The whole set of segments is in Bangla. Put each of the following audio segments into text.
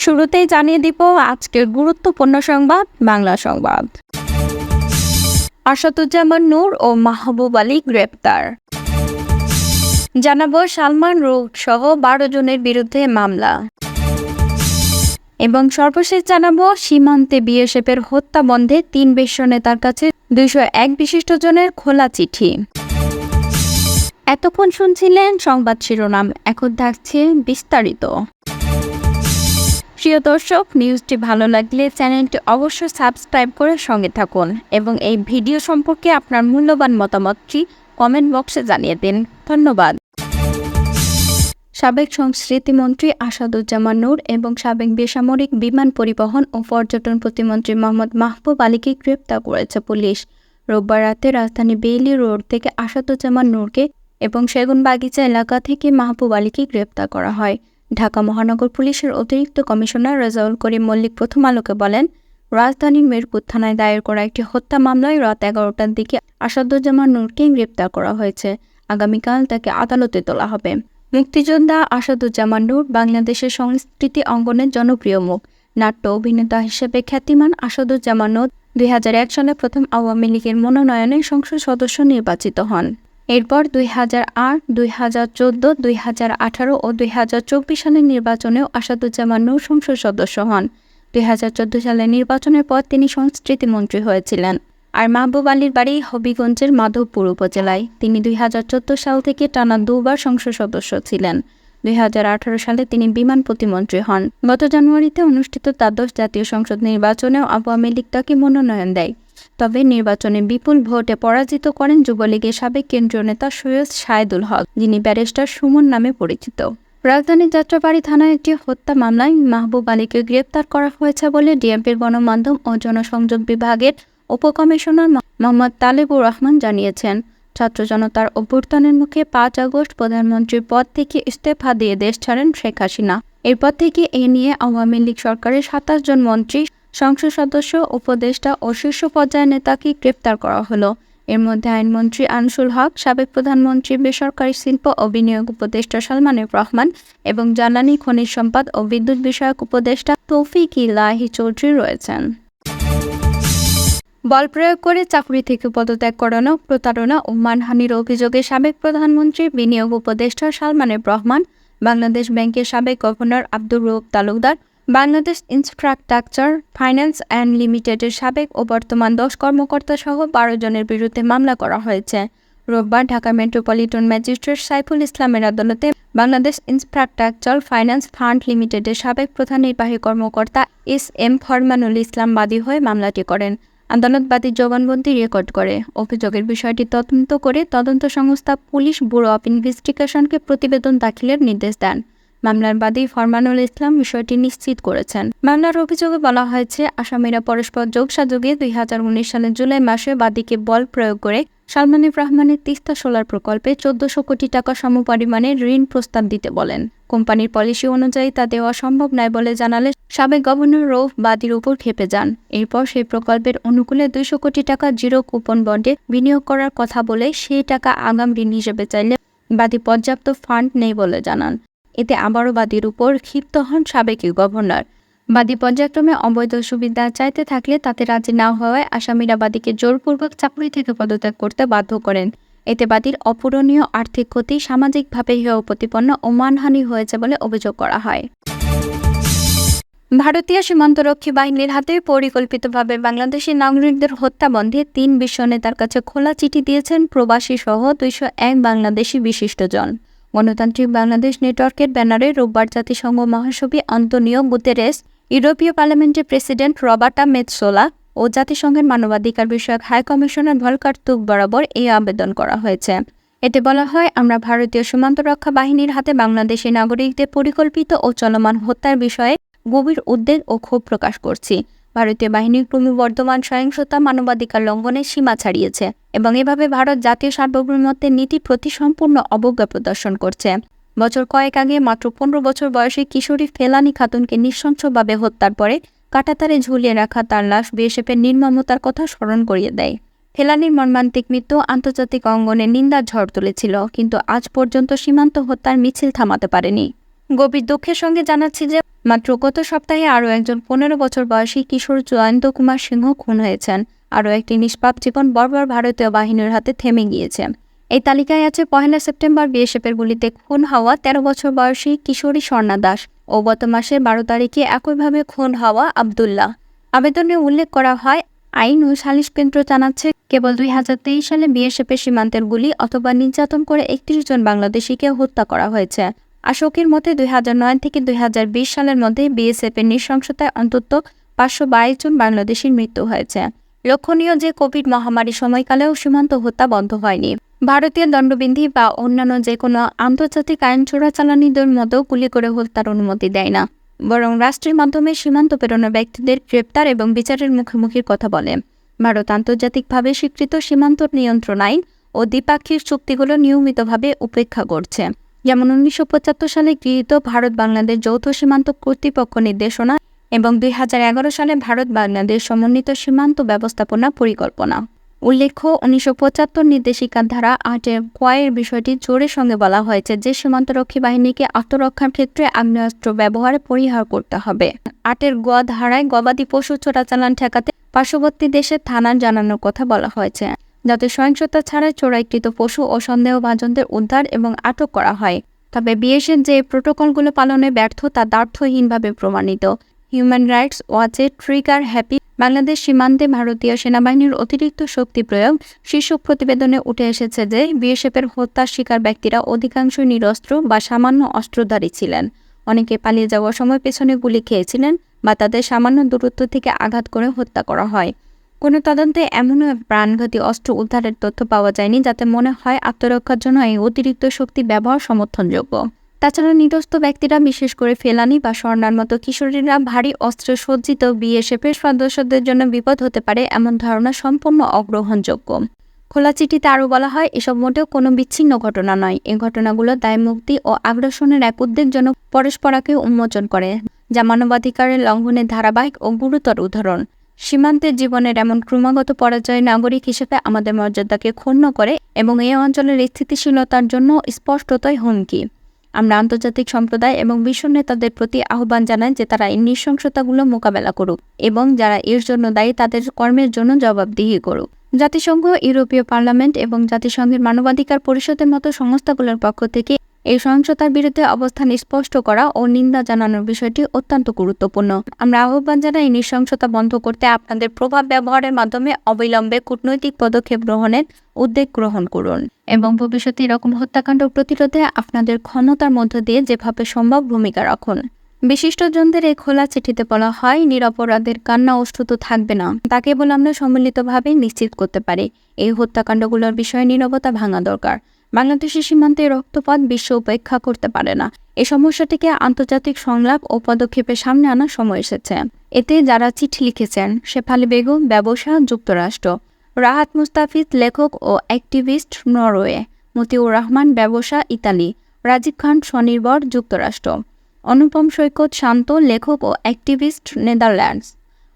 শুরুতেই জানিয়ে দিব আজকের গুরুত্বপূর্ণ সংবাদ, বাংলা সংবাদ। আসাদুজ্জামান নূর ও মাহবুব আলী গ্রেপ্তার। জানাবো সালমান রুখ সহ 12 জনের বিরুদ্ধে মামলা। এবং সর্বশেষ জানাবো সীমান্তে বিএসএফের হত্যা বন্ধে 3 বিশ্ব নেতার কাছে 201 বিশিষ্ট জনের খোলা চিঠি। এতক্ষণ শুনছিলেন সংবাদ শিরোনাম, এখন থাকছে বিস্তারিত। প্রিয় দর্শক, নিউজটি ভালো লাগলে চ্যানেলটি অবশ্যই সাবস্ক্রাইব করে সঙ্গে থাকুন এবং এই ভিডিও সম্পর্কে আপনার মূল্যবান মতামতটি কমেন্ট বক্সে জানিয়ে দিন। ধন্যবাদ। সাবেক সংস্কৃতিমন্ত্রী আসাদুজ্জামান নূর এবং সাবেক বেসামরিক বিমান পরিবহন ও পর্যটন প্রতিমন্ত্রী মোহাম্মদ মাহবুব আলীকে গ্রেপ্তার করেছে পুলিশ। রোববার রাতে রাজধানী বেইলি রোড থেকে আসাদুজ্জামান নূরকে এবং সেগুনবাগিচা এলাকা থেকে মাহবুব আলীকে গ্রেপ্তার করা হয়। ঢাকা মহানগর পুলিশের অতিরিক্ত কমিশনার রেজাউল করিম মল্লিক প্রথম আলোকে বলেন, রাজধানীর মিরপুর থানায় দায়ের করা একটি হত্যা মামলায় রাত 11টার দিকে আসাদুজ্জামান নূরকে গ্রেপ্তার করা হয়েছে। আগামীকাল তাকে আদালতে তোলা হবে। মুক্তিযোদ্ধা আসাদুজ্জামান নূর বাংলাদেশের সংস্কৃতি অঙ্গনের জনপ্রিয় মুখ। নাট্য অভিনেতা হিসেবে খ্যাতিমান আসাদুজ্জামান নূর 2001 সালে প্রথম আওয়ামী লীগের মনোনয়নে সংসদ সদস্য নির্বাচিত হন। এরপর 2008, 2014, 2018 ও 2024 সালের নির্বাচনেও আসাদুজ্জামান নূর সংসদ সদস্য হন। 2014 সালের নির্বাচনের পর তিনি সংস্কৃতিমন্ত্রী হয়েছিলেন। আর মাহবুব আলীর বাড়ি হবিগঞ্জের মাধবপুর উপজেলায়। তিনি 2014 সাল থেকে টানা 2 বার সংসদ সদস্য ছিলেন। 2018 সালে তিনি বিমান প্রতিমন্ত্রী হন। গত জানুয়ারিতে অনুষ্ঠিত দ্বাদশ জাতীয় সংসদ নির্বাচনেও আওয়ামী লীগ তাকে মনোনয়ন দেয়। তবে নির্বাচনে বিপুল ভোটে পরাজিত করেন যুবলীগের সাবেক কেন্দ্রীয় নেতা সৈয়দ সায়েদুল হক, যিনি ব্যারিস্টার সুমন নামে পরিচিত। রাজধানীর যাত্রাবাড়ী থানায় একটি হত্যা মামলায় মাহবুব আলীকে গ্রেপ্তার করা হয়েছে বলে ডিএমপির গণমাধ্যম ও জনসংযোগ বিভাগের উপকমিশনার মোহাম্মদ তালেবুর রহমান জানিয়েছেন। ছাত্র জনতার অভ্যুত্থানের মুখে 5 আগস্ট প্রধানমন্ত্রীর পদ থেকে ইস্তফা দিয়ে দেশ ছাড়েন শেখ হাসিনা। এরপর থেকে এ নিয়ে আওয়ামী লীগ সরকারের 27 জন মন্ত্রী, সংসদ সদস্য, উপদেষ্টা ও শীর্ষ পর্যায়ের নেতাকে গ্রেপ্তার করা হলো। এর মধ্যে আইনমন্ত্রী আনিসুল হক, সাবেক প্রধানমন্ত্রী, বেসরকারি শিল্প ও বিনিয়োগ উপদেষ্টা সালমান রহমান এবং জ্বালানি খনিজ সম্পদ ও বিদ্যুৎ বিষয়ক উপদেষ্টা তৌফিক ইলাহি চৌধুরী রয়েছেন। বল প্রয়োগ করে চাকরি থেকে পদত্যাগ করানো, প্রতারণা ও মানহানির অভিযোগে সাবেক প্রধানমন্ত্রী, বিনিয়োগ উপদেষ্টা সালমান রহমান, বাংলাদেশ ব্যাংকের সাবেক governor Abdur Rauf Talukdar, Bangladesh infrastructure finance and লিমিটেডের সাবেক ও বর্তমান 10 কর্মকর্তা সহ 12 জনের বিরুদ্ধে মামলা করা হয়েছে। রোববার ঢাকা মেট্রোপলিটন ম্যাজিস্ট্রেট সাইফুল ইসলামের আদালতে বাংলাদেশ ইনফ্রাস্ট্রাকচার ফাইন্যান্স ফান্ড লিমিটেডের সাবেক প্রধান নির্বাহী কর্মকর্তা এস.এম. ফরমানুল ইসলাম বাদী হয়ে মামলাটি করেন। আদালত বাদীর জবানবন্দি রেকর্ড করে অভিযোগের বিষয়টি তদন্ত করে তদন্ত সংস্থা পুলিশ ব্যুরো অব ইনভেস্টিগেশনকে প্রতিবেদন দাখিলের নির্দেশ দেন। মামলার বাদী ফরমানুল ইসলাম বিষয়টি নিশ্চিত করেছেন। মামলার অভিযোগে বলা হয়েছে, আসামিরা পরস্পর যোগসাযোগে 2019 সালের জুলাই মাসে বাদীকে বল প্রয়োগ করে সালমান রহমানের তিস্তা সোলার প্রকল্পে 1400 কোটি টাকা সমপরিমাণের ঋণ প্রস্তাব দিতে বলেন। কোম্পানির পলিসি অনুযায়ী তা দেওয়া সম্ভব নয় বলে জানালে সাবেক গভর্নর রউফ বাদীর উপর ক্ষেপে যান। এরপর সেই প্রকল্পের অনুকূলে 200 কোটি টাকা জিরো কুপন বন্ডে বিনিয়োগ করার কথা বলে সেই টাকা আগাম ঋণ হিসেবে চাইলে বাদী পর্যাপ্ত ফান্ড নেই বলে জানান। এতে আবারও বাদীর উপর ক্ষিপ্ত হন সাবেক গভর্নর। বাদী পর্যায়ক্রমে অবৈধ সুবিধা চাইতে থাকলে তাতে রাজি না হওয়ায় আসামিরা বাদীকে জোরপূর্বক চাকরি থেকে পদত্যাগ করতে বাধ্য করেন। এতে বাদীর অপূরণীয় আর্থিক ক্ষতি, সামাজিকভাবে হেয় প্রতিপন্ন ও মানহানি হয়েছে বলে অভিযোগ করা হয়। ভারতীয় সীমান্তরক্ষী বাহিনীর হাতে পরিকল্পিতভাবে বাংলাদেশি নাগরিকদের হত্যা বন্ধে 3 বিশ্ব নেতার কাছে খোলা চিঠি দিয়েছেন প্রবাসী সহ 201 বাংলাদেশি বিশিষ্টজন। গণতান্ত্রিক বাংলাদেশ নেটওয়ার্কের ব্যানারে রোববার জাতিসংঘ মহাসচিব আন্তোনিও গুতেরেস, ইউরোপীয় পার্লামেন্টের প্রেসিডেন্ট রবার্টা মেৎসোলা ও জাতিসংঘের মানবাধিকার বিষয়ক হাই কমিশনার ভলকার তুর্ক বরাবর এই আবেদন করা হয়েছে। এতে বলা হয়, আমরা ভারতীয় সীমান্ত রক্ষা বাহিনীর হাতে বাংলাদেশি নাগরিকদের পরিকল্পিত ও চলমান হত্যার বিষয়ে গভীর উদ্বেগ ও ক্ষোভ প্রকাশ করছি। ভারতীয় বাহিনীর ক্রমবর্ধমান সহিংসতা মানবাধিকার লঙ্ঘনের সীমা ছাড়িয়েছে এবং এভাবে ভারত জাতীয় সার্বভৌমত্বের নীতি প্রতি সম্পূর্ণ অবজ্ঞা প্রদর্শন করছে। বছর কয়েক আগে মাত্র 15 বছর বয়সী কিশোরী ফেলানি খাতুনকে নৃশংসভাবে হত্যার পরে কাঁটাতারে ঝুলিয়ে রাখা তার লাশ বিএসএফের নির্মমতার কথা স্মরণ করিয়ে দেয়। ফেলানির মর্মান্তিক মৃত্যু আন্তর্জাতিক অঙ্গনে নিন্দার ঝড় তুলেছিল, কিন্তু আজ পর্যন্ত সীমান্ত হত্যার মিছিল থামাতে পারেনি। গভীর দুঃখের সঙ্গে জানাচ্ছি যে মাত্র গত সপ্তাহে আরও একজন 15 বছর বয়সী কিশোর জয়ন্ত কুমার সিংহ খুন হয়েছেন। আরও একটি নিষ্পাপ জীবন বর্বর ভারতীয় বাহিনীর হাতে থেমে গিয়েছে। এই তালিকায় আছে 1 সেপ্টেম্বর বিএসএফের গুলিতে খুন হওয়া 13 বছর বয়সী কিশোরী স্বর্ণা দাস ও গত মাসের 12 তারিখে একইভাবে খুন হওয়া আবদুল্লাহ। আবেদনে উল্লেখ করা হয়, আইন ও সালিশ কেন্দ্র জানাচ্ছে কেবল 2023 সালে বিএসএফের সীমান্তের গুলি অথবা নির্যাতন করে 31 জন বাংলাদেশিকে হত্যা করা হয়েছে। আশোকের মতে 2009 থেকে 2020 সালের মধ্যে বিএসএফের নৃশংসতায় অন্তত 522 জন বাংলাদেশির মৃত্যু হয়েছে। লক্ষণীয় যে কোভিড মহামারী সময়কালেও সীমান্ত হত্যা বন্ধ হয়নি। ভারতীয় দণ্ডবিধি বা অন্যান্য যে কোনো আন্তর্জাতিক আইন চোরাচালানিদের মতো গুলি করে হত্যার অনুমতি দেয় না, বরং রাষ্ট্রের মাধ্যমে সীমান্ত পেরোনো ব্যক্তিদের গ্রেপ্তার এবং বিচারের মুখোমুখির কথা বলে। ভারত আন্তর্জাতিকভাবে স্বীকৃত সীমান্ত নিয়ন্ত্রণ আইন ও দ্বিপাক্ষিক চুক্তিগুলো নিয়মিতভাবে উপেক্ষা করছে। যেমন 1975 সালে গৃহীত ভারত বাংলাদেশ যৌথ সীমান্ত কর্তৃপক্ষ নির্দেশনা এবং 2011 সালে ভারত বাংলাদেশ সমন্বিত সীমান্ত ব্যবস্থাপনা পরিকল্পনা। উল্লেখ্য, 1975 নির্দেশিকার ধারা 8-এর কয়ের বিষয়টি জোরের সঙ্গে বলা হয়েছে যে সীমান্তরক্ষী বাহিনীকে আত্মরক্ষার ক্ষেত্রে আগ্নেয়াস্ত্র ব্যবহার পরিহার করতে হবে। 8-এর গ ধারায় গবাদি পশু চোরাচালান ঠেকাতে পার্শ্ববর্তী দেশের থানার জানানোর কথা বলা হয়েছে, যাতে সহিংসতা ছাড়াই চোরাইকৃত পশু ও সন্দেহভাজনদের উদ্ধার এবং আটক করা হয়। তবে বিএসএফ যে প্রটোকলগুলো পালনে ব্যর্থ তা দ্ব্যর্থহীনভাবে প্রমাণিত। হিউম্যান রাইটস ওয়াচের ট্রিগার হ্যাপি বাংলাদেশ সীমান্তে ভারতীয় সেনাবাহিনীর অতিরিক্ত শক্তি প্রয়োগ শীর্ষক প্রতিবেদনে উঠে এসেছে যে বিএসএফের হত্যার শিকার ব্যক্তিরা অধিকাংশ নিরস্ত্র বা সামান্য অস্ত্রধারী ছিলেন। অনেকে পালিয়ে যাওয়ার সময় পেছনে গুলি খেয়েছিলেন বা তাদের সামান্য দূরত্ব থেকে আঘাত করে হত্যা করা হয়। কোনো তদন্তে এমনও প্রাণঘাতী অস্ত্র উদ্ধারের তথ্য পাওয়া যায়নি যাতে মনে হয় আত্মরক্ষার জন্য এই অতিরিক্ত শক্তি ব্যবহার সমর্থনযোগ্য। তাছাড়া নিরস্ত্র ব্যক্তিরা, বিশেষ করে ফেলানি বা স্বর্ণার মতো কিশোরীরা ভারী অস্ত্রে সজ্জিত বিএসএফের সদস্যদের জন্য বিপদ হতে পারে এমন ধারণা সম্পূর্ণ অগ্রহণযোগ্য। খোলা চিঠিতে আরও বলা হয়, এসব মোটেও কোনো বিচ্ছিন্ন ঘটনা নয়। এই ঘটনাগুলো দায়মুক্তি ও আগ্রাসনের এক উদ্বেগজনক পরস্পরাকে উন্মোচন করে, যা মানবাধিকারের লঙ্ঘনের ধারাবাহিক ও গুরুতর উদাহরণ। সীমান্তের জীবনের এমন ক্রমাগত পরাজয় নাগরিক হিসেবে আমাদের মর্যাদাকে ক্ষুণ্ণ করে এবং এই অঞ্চলের স্থিতিশীলতার জন্য স্পষ্টতই হুমকি। আমরা আন্তর্জাতিক সম্প্রদায় এবং বিশ্ব নেতাদের প্রতি আহ্বান জানাই যে তারা এই নৃশংসতাগুলো মোকাবেলা করুক এবং যারা এর জন্য দায়ী তাদের কর্মের জন্য জবাবদিহি করুক। জাতিসংঘ, ইউরোপীয় পার্লামেন্ট এবং জাতিসংঘের মানবাধিকার পরিষদের মতো সংস্থাগুলোর পক্ষ থেকে এই সহিংসতার বিরুদ্ধে অবস্থান স্পষ্ট করা ও নিন্দা জানানোর বিষয়টি অত্যন্ত গুরুত্বপূর্ণ। আমরা আহ্বান জানাই এই নৃশংসতা বন্ধ করতে আপনাদের প্রভাব ব্যবহারের মাধ্যমে অবিলম্বে কূটনৈতিক পদক্ষেপ গ্রহণের উদ্যোগ গ্রহণ করুন এবং ভবিষ্যতে এরকম হত্যাকাণ্ড প্রতিরোধে আপনাদের ক্ষমতার মধ্য দিয়ে যেভাবে সম্ভব ভূমিকা রাখুন। বিশিষ্টজনদের এই খোলা চিঠিতে বলা হয়, নিরপরাধের কান্না অশ্রু তো থাকবে না, তা কেবল আমরা সম্মিলিতভাবে নিশ্চিত করতে পারি। এই হত্যাকাণ্ডগুলোর বিষয়ে নীরবতা ভাঙা দরকার। বাংলাদেশের সীমান্তে রক্তপাত বিশ্ব উপেক্ষা করতে পারে না। এই সমস্যাটিকে আন্তর্জাতিক সংলাপ ও পদক্ষেপের সামনে আনার সময় এসেছে। এতে যারা চিঠি লিখেছেন, শেফালি বেগম, ব্যবসা, যুক্তরাষ্ট্র; রাহাত মুস্তাফিজ, লেখক ও অ্যাক্টিভিস্ট, নরওয়ে; মতিউর রহমান, ব্যবসা, ইতালি; রাজীব খান, স্বনির্ভর, যুক্তরাষ্ট্র; অনুপম সৈকত, শান্ত, লেখক ও activist, Netherlands;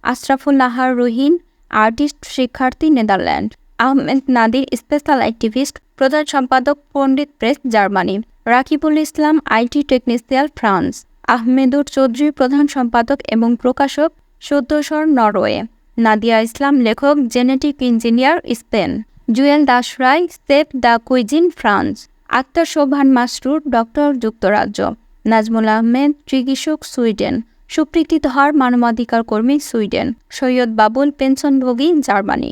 Ashraful Nahar Ruhin, artist, শিক্ষার্থী, Netherland; Ahmed Nadir, special activist, প্রধান সম্পাদক, Pandit press, Germany; Rakibul Islam, IT technician, France; Ahmedur Chowdhury, প্রধান সম্পাদক এবং প্রকাশক, সদ্যস্বর, নরওয়ে; নাদিয়া ইসলাম, লেখক, genetic engineer, Spain; Jewel Das Roy, save the cuisine, France; Akhtar Shovan Masroor, doctor, যুক্তরাজ্য; নাজমুল আহমেদ, চিকিৎসক, সুইডেন; সুপ্রীতি ধর, মানবাধিকার কর্মী, সুইডেন; সৈয়দ বাবুল, পেনশনভোগী, জার্মানি।